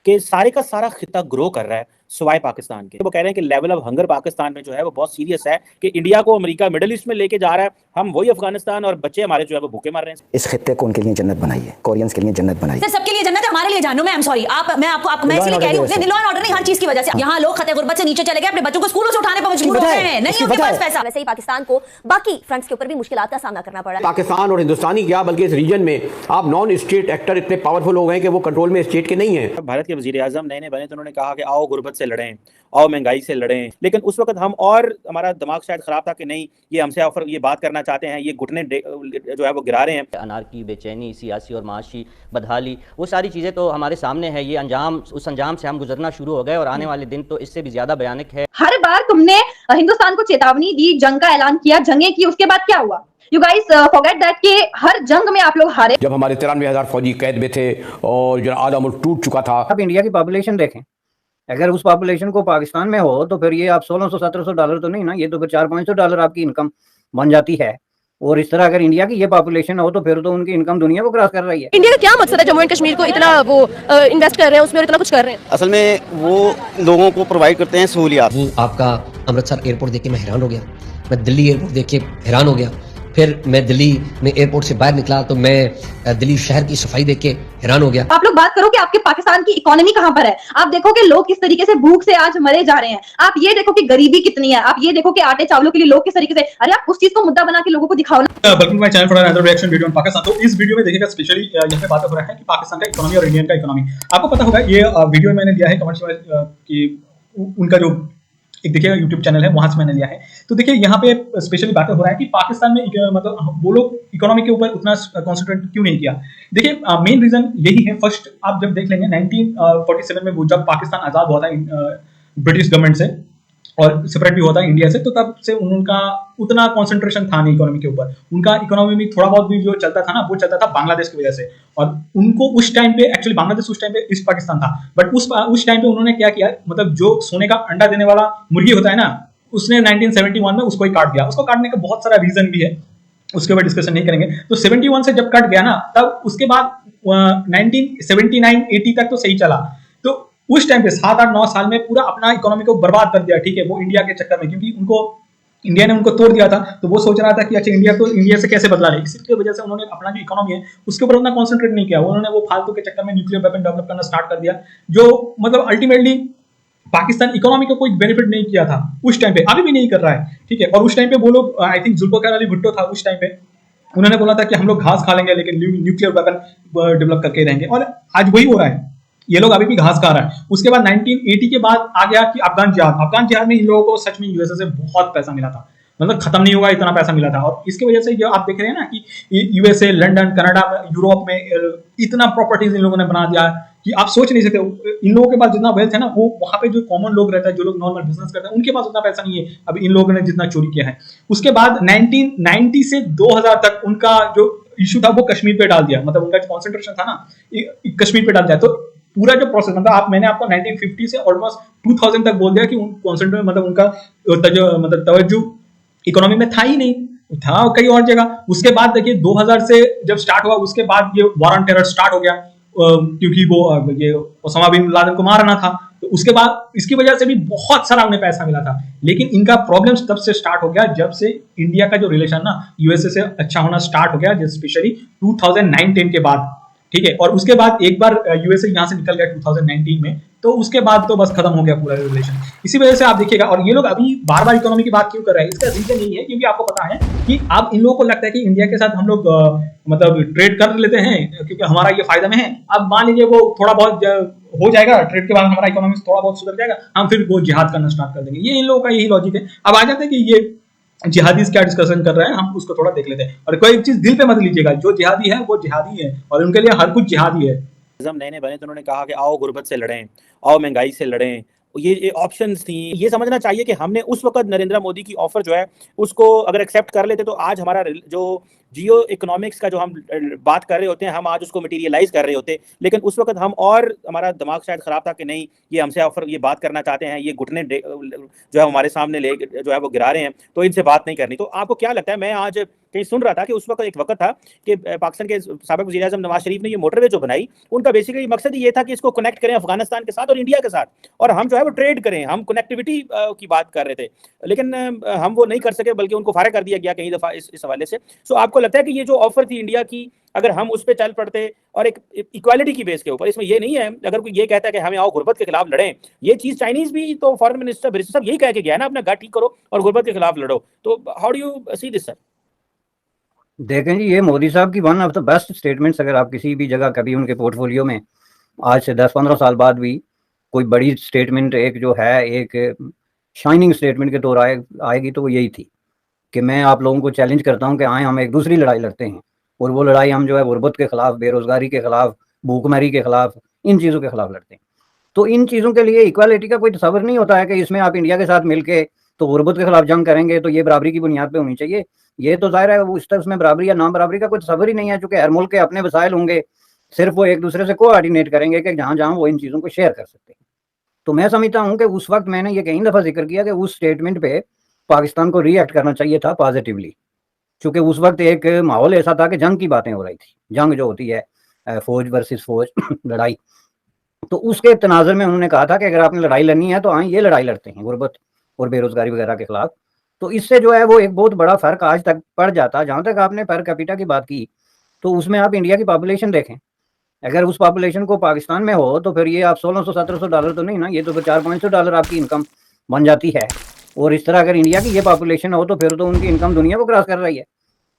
कि सारे का सारा खिता ग्रो कर रहा है सिवाय पाकिस्तान के। वो कह रहे हैं कि लेवल ऑफ हंगर पाकिस्तान में जो है वो बहुत सीरियस है, कि इंडिया को अमेरिका मिडिल ईस्ट में लेके जा रहा है, हम वही अफगानिस्तान और बच्चे हमारे जो है वो भूखे मर रहे हैं। इस खित्ते को उनके लिए जन्नत बनाइए, कोरियंस के लिए जन्नत बनाइए। सबके लिए जन्नत है, हमारे लिए जहन्नुम है। आई एम सॉरी, मैं आपको मैं इसलिए कह रही हूं, लॉ एंड ऑर्डर नहीं, हर चीज की वजह से यहाँ लोग खतरे गुर्बत से नीचे चले गए, अपने बच्चों को स्कूलों से उठाने पर मजबूर हो गए हैं, नहीं उनके पास पैसा। वैसे ही पाकिस्तान को बाकी फ्रंट्स के ऊपर भी मुश्किलात का सामना करना पड़ रहा है। पाकिस्तान और हिंदुस्तानी क्या बल्कि इस रीजन में आप नॉन स्टेट एक्टर इतने पावरफुल हो गए कि वो कंट्रोल में स्टेट के नहीं है। भारत के वजीर आजम नए नए बने तो उन्होंने कहा कि आओ गुर्बत से लड़ें, आओ महंगाई से लड़ें, लेकिन उस वक्त हम और हमारा दिमाग शायद खराब था कि नहीं ये हमसे ऑफर ये बात करना चाहते हैं, ये घुटने जो है वो गिरा रहे हैं। अनारकी, बेचैनी, सियासी और माशी बदहाली, वो सारी चीज़ें तो हमारे सामने है। ये अंजाम, उस अंजाम से हम गुजरना शुरू हो गए और आने वाले दिन तो इससे भी ज्यादा भयानक है। हर बार तुमने हिंदुस्तान को चेतावनी दी, जंग का ऐलान किया, जंगें की, उसके बाद क्या हुआ? You guys forget that कि हर जंग में आप लोग हारे। जब हमारे 93,000 फौजी कैद में थे और जो आधा मुल्क टूट चुका था। अब इंडिया की पॉपुलेशन देखें, अगर उस पॉपुलेशन को पाकिस्तान में हो तो फिर ये आप $1600-1700 तो नहीं ना, ये तो फिर $400-500 आपकी इनकम बन जाती है। और इस तरह अगर इंडिया की ये पॉपुलेशन हो तो फिर तो उनकी इनकम दुनिया को क्रॉस कर रही है। इंडिया का क्या मकसद है जम्मू एंड कश्मीर को इतना वो इन्वेस्ट कर रहे हैं उसमें और इतना कुछ कर रहे हैं? असल में वो लोगों को प्रोवाइड करते हैं सहूलियात। आपका अमृतसर एयरपोर्ट देख के मैं हैरान हो गया, मैं दिल्ली एयरपोर्ट देख के हैरान हो गया, फिर मैं दिल्ली में एयरपोर्ट से बाहर निकला तो मैं दिल्ली शहर की सफाई देख के हैरान हो गया। आप लोग बात करो कि आपके पाकिस्तान की इकोनॉमी कहां पर है, आप देखो कि लोग किस तरीके से भूख से आज मरे जा रहे हैं, आप ये देखो कि गरीबी कितनी है, आप ये देखो कि आटे चावलों के लिए लोग किस तरीके से, अरे आप उस चीज को मुद्दा बना के लोगों को दिखाओ ना। Welcome to my channel for another reaction video on Pakistan. तो इस वीडियो में देखिएगा स्पेशली यहाँ पे बात हो रहा है कि पाकिस्तान का इकोनॉमी और इंडियन का इकोनॉमी। आपको पता होगा ये वीडियो मैंने लिया है कमर्शियल की उनका जो एक देखिएगा यूट्यूब चैनल है वहां से मैंने लिया है। तो देखिए यहाँ पे स्पेशली बातें हो रहा है कि पाकिस्तान में मतलब वो लोग इकोनॉमी के ऊपर उतना कॉन्सेंट्रेट क्यों नहीं किया। देखिए मेन रीजन यही है। फर्स्ट आप जब देख लेंगे 1947 में वो जब पाकिस्तान आजाद हुआ था ब्रिटिश गवर्नमेंट से और सेपरेट भी हुआ था इंडिया से, तो तब से उनका उतना कंसंट्रेशन था नहीं इकोनॉमी के ऊपर। उनका इकोनॉमी में थोड़ा बहुत भी जो चलता था ना वो चलता था बांग्लादेश की वजह से, और उनको उस टाइम पे एक्चुअली बांग्लादेश उस टाइम पे ईस्ट पाकिस्तान था, बट उस टाइम पे उन्होंने क्या किया, मतलब जो सोने का अंडा देने वाला मुर्गी होता है ना, उसने 1971 में उसको ही काट दिया। उसको काटने का बहुत सारा रीजन भी है, उसके ऊपर डिस्कशन नहीं करेंगे। तो 71 से जब कट गया ना, तब उसके बाद 1979-80 तक तो सही चला। तो उस टाइम पे 7-8-9 साल में पूरा अपना इकोनॉमी को बर्बाद कर दिया, ठीक है, वो इंडिया के चक्कर में, क्योंकि उनको इंडिया ने उनको तोड़ दिया था। तो वो सोच रहा था कि अच्छा इंडिया से कैसे बदला ले, इसकी वजह से उन्होंने अपना जो इकोनॉमी है उसके ऊपर उतना कॉन्सेंट्रेट नहीं किया। उन्होंने वो फालतू के चक्कर में न्यूक्लियर वेपन डेवलप करना स्टार्ट कर दिया, जो मतलब अल्टीमेटली पाकिस्तान इकोनॉमी को कोई बेनिफिट नहीं किया था उस टाइम पे, अभी भी नहीं कर रहा है, ठीक है। और उस टाइम पे वो लोग, आई थिंक जुल्फिकार अली भुट्टो था उस टाइम पे, उन्होंने बोला था कि हम लोग घास खा लेंगे लेकिन न्यूक्लियर वेपन डेवलप करके रहेंगे, और आज वही हो रहा है। ये लोग अभी भी घास खा रहा है। उसके बाद 1980 के बाद आ गया कि अफगान जिहाद में इन लोगों को सच में यूएसए से बहुत पैसा मिला था, मतलब खत्म नहीं होगा इतना पैसा मिला था। और इसकी वजह से जो आप देख रहे हैं ना कि यूएसए, लंदन, कनाडा में, यूरोप में इतना प्रॉपर्टीज इन लोगों ने बना दिया कि आप सोच नहीं सकते। इन लोगों के पास जितना वेल्थ है ना, वो वहां पे जो कॉमन लोग रहता है, जो लोग नॉर्मल बिजनेस करते हैं, उनके पास उतना पैसा नहीं है अब इन लोगों ने जितना चोरी किया है। उसके बाद 1990 से 2000 तक उनका जो इशू था वो कश्मीर पे डाल दिया, मतलब उनका जो कॉन्सेंट्रेशन था ना कश्मीर पे डाल दिया। तो पूरा जो प्रोसेस, मतलब मैंने आपको 1950 से ऑलमोस्ट 2000 तक बोल दिया कि कॉन्सेंट्रेट मतलब उनका मतलब तवज्जो इकोनॉमी में था ही नहीं, था कई और जगह। उसके बाद देखिए 2000 से जब स्टार्ट हुआ, उसके बाद ये वॉर ऑन टेरर स्टार्ट हो गया, क्योंकि वो ये ओसामा बिन लादेन को मारना था। तो उसके बाद इसकी वजह से भी बहुत सारा उन्हें पैसा मिला था। लेकिन इनका प्रॉब्लम तब से स्टार्ट हो गया जब से इंडिया का जो रिलेशन ना यूएसए से अच्छा होना स्टार्ट हो गया, स्पेशली 2009-10 के बाद, ठीक है। और उसके बाद एक बार यूएसए यहाँ से निकल गया 2019 में, तो उसके बाद तो बस खत्म हो गया पूरा रिलेशन। इसी वजह से आप देखिएगा, और ये लोग अभी बार बार इकोनॉमी की बात क्यों कर रहे हैं, इसका रीजन यही है क्योंकि आपको पता है कि अब इन लोगों को लगता है कि इंडिया के साथ हम लोग मतलब ट्रेड कर लेते हैं क्योंकि हमारा ये फायदा में है। अब मान लीजिए वो थोड़ा बहुत हो जाएगा, ट्रेड के बाद हमारा इकोनॉमी थोड़ा बहुत सुधर जाएगा, हम फिर वो जिहाद करना स्टार्ट कर देंगे। ये इन लोगों का यही लॉजिक है। अब आ जाते हैं कि ये जिहादी क्या डिस्कशन कर रहे हैं, हम उसको थोड़ा देख लेते हैं। और कोई चीज दिल पे मत लीजिएगा, जो जिहादी है वो जिहादी है और उनके लिए हर कुछ जिहादी है। नए नए बने तो उन्होंने कहा कि आओ गुर्बत से लड़ें, आओ महंगाई से लड़ें, ये ऑप्शंस थी। ये समझना चाहिए कि हमने उस वक्त नरेंद्र मोदी की ऑफर जो है उसको अगर एक्सेप्ट कर लेते तो आज हमारा जो जियो इकोनॉमिक्स का जो हम बात कर रहे होते हैं, हम आज उसको मटीरियलाइज कर रहे होते, लेकिन उस वक्त हम और हमारा दिमाग शायद ख़राब था कि नहीं ये हमसे ऑफर ये बात करना चाहते हैं, ये घुटने जो है हमारे सामने ले जो है वो गिरा रहे हैं, तो इनसे बात नहीं करनी। तो आपको क्या लगता है, मैं आज कहीं सुन रहा था कि उस वक्त एक वक्त था कि पाकिस्तान के साबिक वज़ीर-ए-आज़म नवाज शरीफ ने ये मोटरवे जो बनाई, उनका बेसिकली मकसद ये था कि इसको कनेक्ट करें अफगानिस्तान के साथ और इंडिया के साथ, और हम जो है वो ट्रेड करें, हम कनेक्टिविटी की बात कर रहे थे, लेकिन हम वो नहीं कर सके, बल्कि उनको फारिग कर दिया गया कई दफ़ा इस हवाले से। सो आपको लगता है कि ये जो ऑफर थी इंडिया की, अगर हम उस पर चल पड़ते और एक इक्वालिटी की बेस के ऊपर, इसमें ये नहीं है अगर कोई ये कहता है कि हमें आओ गुर्बत के खिलाफ लड़ें, ये चीज़ चाइनीज़ भी तो फॉरेन मिनिस्टर ब्रिटिश साहब यही कह के गया है ना, अपना गट ठीक करो और गुर्बत के खिलाफ लड़ो। तो how do you see this sir? देखें जी, ये मोदी साहब की one of the best statements, अगर आप किसी भी जगह कभी उनके पोर्टफोलियो में आज से 10-15 साल बाद भी कोई बड़ी स्टेटमेंट एक जो है एक शाइनिंग स्टेटमेंट के तौर आएगी तो वो यही थी कि मैं आप लोगों को चैलेंज करता हूं कि आए हम एक दूसरी लड़ाई लड़ते हैं, और वो लड़ाई हम जो है गुर्बत के खिलाफ, बेरोजगारी के खिलाफ, भूखमरी के खिलाफ, इन चीज़ों के खिलाफ लड़ते हैं। तो इन चीज़ों के लिए इक्वालिटी का कोई तस्वर नहीं होता है कि इसमें आप इंडिया के साथ मिलके तो गुर्बत के खिलाफ जंग करेंगे, तो ये बराबरी की बुनियाद पे होनी चाहिए। ये तो जाहिर है वो इस तरह उसमें बराबरी या नाम बराबरी का कोई तस्वर ही नहीं है, चूंकि हर मुल्क के अपने वसाइल होंगे, सिर्फ वो एक दूसरे से कोऑर्डिनेट करेंगे कि जहाँ जहाँ वो इन चीज़ों को शेयर कर सकते हैं। तो मैं समझता हूँ कि उस वक्त मैंने ये कई दफ़ा जिक्र किया कि उस स्टेटमेंट पे पाकिस्तान को रिएक्ट करना चाहिए था पॉजिटिवली, चूँकि उस वक्त एक माहौल ऐसा था कि जंग की बातें हो रही थी, जंग जो होती है फौज वर्सेस फौज लड़ाई। तो उसके तनाज़ुर में उन्होंने कहा था कि अगर आपने लड़ाई लड़नी है तो आए ये लड़ाई लड़ते हैं गुर्बत और बेरोजगारी वगैरह के खिलाफ। तो इससे जो है वो एक बहुत बड़ा फ़र्क आज तक पड़ जाता। जहाँ तक आपने पर कैपिटा की बात की, तो उसमें आप इंडिया की पॉपुलेशन देखें, अगर उस पॉपुलेशन को पाकिस्तान में हो तो फिर ये आप $1600-1700 तो नहीं ना, ये तो फिर $400-500 आपकी इनकम बन जाती है। और इस तरह अगर इंडिया की ये पॉपुलेशन हो तो फिर तो उनकी इनकम दुनिया को क्रॉस कर रही है,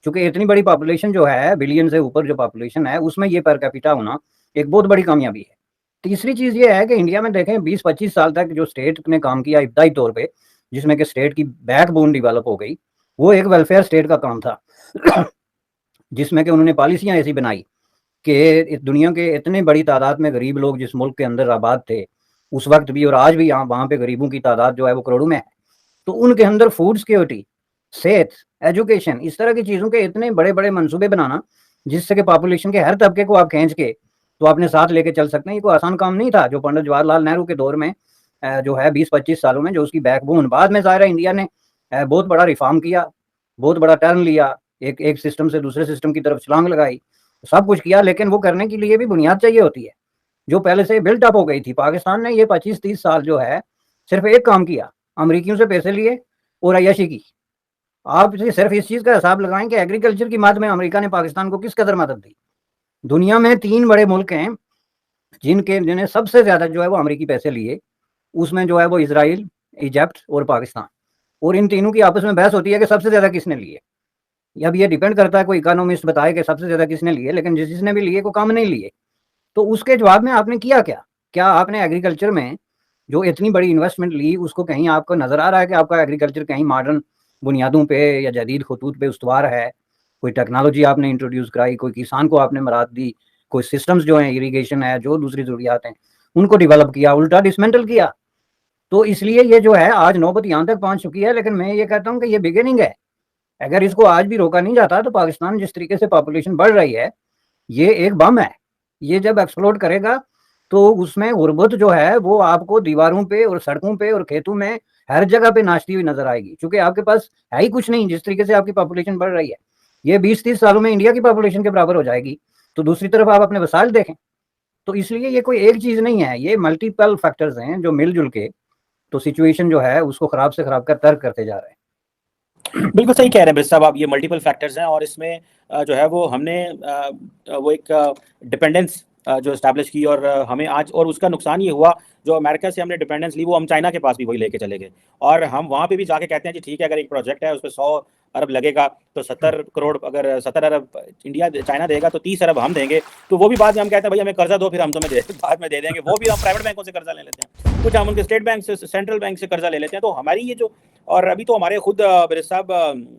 क्योंकि इतनी बड़ी पॉपुलेशन जो है, बिलियन से ऊपर जो पॉपुलेशन है, उसमें ये पर कैपिटा होना एक बहुत बड़ी कामयाबी है। तीसरी चीज़ ये है कि इंडिया में देखें 20-25 साल तक जो स्टेट ने काम किया इब्तदाई तौर पे, जिसमें कि स्टेट की बैकबोन डेवलप हो गई, वो एक वेलफेयर स्टेट का काम था जिसमें कि उन्होंने पॉलिसियाँ ऐसी बनाई कि दुनिया के इतने बड़ी तादाद में गरीब लोग जिस मुल्क के अंदर आबाद थे उस वक्त भी और आज भी यहाँ वहाँ पे गरीबों की तादाद जो है वो करोड़ों में है, तो उनके अंदर फूड सिक्योरिटी, सेहत, एजुकेशन, इस तरह की चीज़ों के इतने बड़े बड़े मंसूबे बनाना जिससे कि पॉपुलेशन के हर तबके को आप खींच के तो अपने साथ लेके चल सकते हैं। ये कोई आसान काम नहीं था जो पंडित जवाहरलाल नेहरू के दौर में जो है 20-25 सालों में जो उसकी बैकबोन, बाद में ज़ाहिर है इंडिया ने बहुत बड़ा रिफॉर्म किया, बहुत बड़ा टर्न लिया, एक सिस्टम से दूसरे सिस्टम की तरफ छलांग लगाई, सब कुछ किया, लेकिन वो करने के लिए भी बुनियाद चाहिए होती है जो पहले से बिल्ट अप हो गई थी। पाकिस्तान ने ये 25-30 साल जो है सिर्फ एक काम किया, अमरीकियों से पैसे लिए और अय्याशी की। आप सिर्फ इस चीज़ का हिसाब लगाएं कि एग्रीकल्चर की मद में अमेरिका ने पाकिस्तान को किस कदर मदद दी। दुनिया में 3 बड़े मुल्क हैं जिन्हें सबसे ज़्यादा जो है वो अमेरिकी पैसे लिए, उसमें जो है वो इजराइल, इजिप्ट और पाकिस्तान, और इन तीनों की आपस में बहस होती है कि सबसे ज़्यादा किसने लिए। अब ये डिपेंड करता है, कोई इकोनॉमिस्ट बताए कि सबसे ज़्यादा किसने लिए, लेकिन जिसने भी लिए को कम नहीं लिए। तो उसके जवाब में आपने किया क्या आपने एग्रीकल्चर में जो इतनी बड़ी इन्वेस्टमेंट ली उसको कहीं आपको नज़र आ रहा है कि आपका एग्रीकल्चर कहीं मॉडर्न बुनियादों पे या जदीद खतूत पे उस्तवार है? कोई टेक्नोलॉजी आपने इंट्रोड्यूस कराई, कोई किसान को आपने मराद दी, कोई सिस्टम्स जो हैं, इरीगेशन है, जो दूसरी ज़रूरियात हैं उनको डेवलप किया, उल्टा डिसमेंटल किया। तो इसलिए ये जो है आज नौबत यहाँ तक पहुँच चुकी है। लेकिन मैं ये कहता हूँ कि ये बिगिनिंग है, अगर इसको आज भी रोका नहीं जाता तो पाकिस्तान जिस तरीके से पॉपुलेशन बढ़ रही है ये एक बम है। ये जब एक्सप्लोड करेगा तो उसमें गुर्बत जो है वो आपको दीवारों पे और सड़कों पे और खेतों में हर जगह पे नाचती हुई नजर आएगी, क्योंकि आपके पास है ही कुछ नहीं। जिस तरीके से आपकी पॉपुलेशन बढ़ रही है ये 20-30 सालों में इंडिया की पॉपुलेशन के बराबर हो जाएगी। तो दूसरी तरफ आप अपने वसाइल देखें, तो इसलिए ये कोई एक चीज़ नहीं है, ये मल्टीपल फैक्टर्स हैं जो मिलजुल के तो सिचुएशन जो है उसको ख़राब से ख़राब कर तर्क करते जा रहे हैं। बिल्कुल सही कह रहे हैं ब्रिज साहब आप, ये मल्टीपल फैक्टर्स हैं और इसमें जो है वो हमने वो एक डिपेंडेंस जो इस्टेब्लिश की और हमें आज, और उसका नुकसान ये हुआ जो अमेरिका से हमने डिपेंडेंस ली वो हम चाइना के पास भी वही लेके चले गए, और हम वहाँ पे भी जाके कहते हैं जी ठीक है अगर एक प्रोजेक्ट है उस पर 100 अरब लगेगा तो 70 करोड़, अगर 70 अरब इंडिया चाइना देगा तो 30 अरब हम देंगे। तो वो भी बाद में हम कहते हैं भाई हमें कर्जा दो, फिर हम तुम्हें बाद में दे देंगे। वो भी हम प्राइवेट बैंकों से कर्जा ले लेते हैं, कुछ हम उनके स्टेट बैंक से, सेंट्रल बैंक से कर्जा ले लेते हैं। तो हमारी ये जो, और अभी तो हमारे खुद ब्रिज साहब,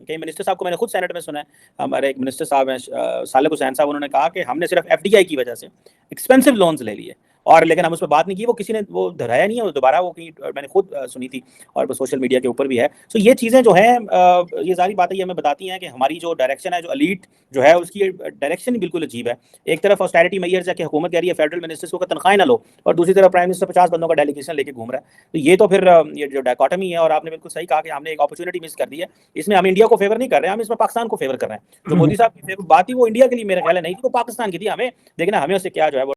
कई मिनिस्टर साहब को मैंने खुद सेनेट में सुना है, हमारे एक मिनिस्टर साहब हैं सालिक हुसैन साहब, उन्होंने कहा कि हमने सिर्फ FDI की वजह से एक्सपेंसिव लोन्स ले लिए और लेकिन हम उस पर बात नहीं की, वो किसी ने वो दोहराया नहीं है, दोबारा वो कहीं मैंने खुद सुनी थी और सोशल मीडिया के ऊपर भी है। सो ये चीज़ें जो हैं ये सारी बातें ये हमें बताती हैं कि हमारी जो डायरेक्शन है, जो एलीट जो है उसकी डायरेक्शन ही बिल्कुल अजीब है। एक तरफ ऑस्टेरिटी मेजर्स है कि हुकूमत कह रही है फेडरल मिनिस्टर्स को तनख्वाहें ना लो, और दूसरी तरफ प्राइम मिनिस्टर 50 बंदों का डेलीगेशन लेके घूम रहा है। तो ये तो फिर ये जो डायकोटमी है, और आपने बिल्कुल सही कहा कि हमने एक अपॉर्चुनिटी मिस कर दी है। इसमें हम इंडिया को फेवर नहीं कर रहे हैं, हम इसमें पाकिस्तान को फेवर कर रहे हैं। जो मोदी साहब की बात थी वो इंडिया के लिए मेरा ख्याल है नहीं थी, वो पाकिस्तान की थी। हमें देखना हमें उससे क्या जो है